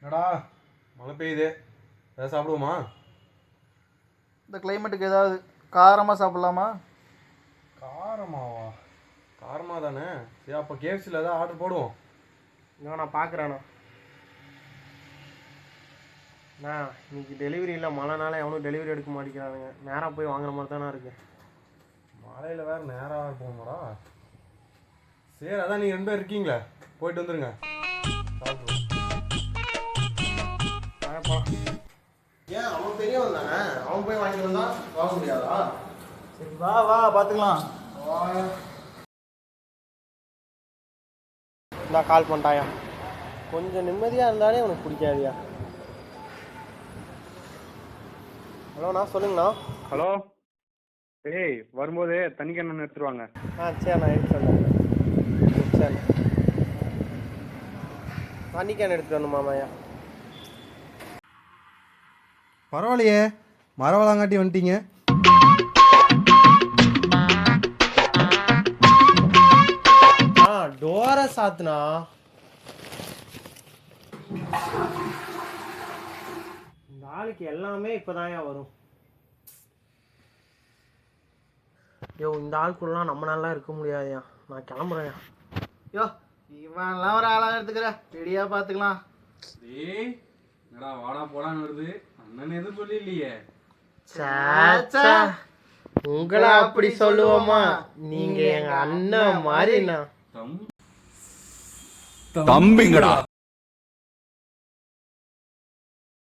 என்னடா மழை பெய்யுது, ஏதாவது சாப்பிடுவோமா? இந்த கிளைமேட்டுக்கு ஏதாவது காரமாக சாப்பிட்லாமா? காரமாவா? காரமாக தானே. சரி, அப்போ கேஎஃப்சியில் ஏதாவது ஆர்டர் போடுவோம். இன்னும் நான் பார்க்குறேண்ணா. இன்னைக்கு டெலிவரி இல்லை, மழைனால எவனும் டெலிவரி எடுக்க மாட்டேங்கிறானுங்க. நேராக போய் வாங்குற மாதிரி தானே இருக்கு. மழையில் வேறு நேராக போகணுமாடா? சரி, அதான் நீங்கள் 2 பேர் இருக்கீங்களே, போயிட்டு வந்துடுங்க. சாப்பிடுவோம். ஏன் அவன் பெரியவன் தானே, அவன் போய் வாங்கிட்டு வந்தா வாங்க முடியாதா? சரி வா வா பார்த்துக்கலாம். இந்த கால் பண்ணிட்டாயா? கொஞ்சம் நிம்மதியாக இருந்தாலே உனக்கு பிடிக்காதியா? ஹலோண்ணா, சொல்லுங்கண்ணா. ஹலோ. ஏய், வரும்போது தண்ணி கேன் எடுத்துருவாங்க. சரிண்ணா, எடுத்துருந்தேன். சரிண்ணா, தண்ணி கேன் எடுத்துட்டு வரணுமாமாயா? பரவாயில்லையே, மரவளாங்காட்டி வந்துட்டீங்க. டோரை சாத்துனா. இந்த ஆளுக்கு எல்லாமே இப்போதாயா வரும். யோ, இந்த ஆளுக்குள்ளலாம் நம்ம நல்லா இருக்க முடியாதுயா. நான் கிளம்புறேன்யா. யோ இவன்லாம் ஒரு ஆளாக எடுத்துக்கிற, ரெடியாக பார்த்துக்கலாம். ஏய், என்னடா வாடா போடான்னு வருது, அண்ணன் எதுவும் சொல்லி இல்லையே. உங்களை அப்படி சொல்லுவோமா? நீங்க எங்க அண்ணன் மாதிரிண்ணா. தம்பிங்கடா.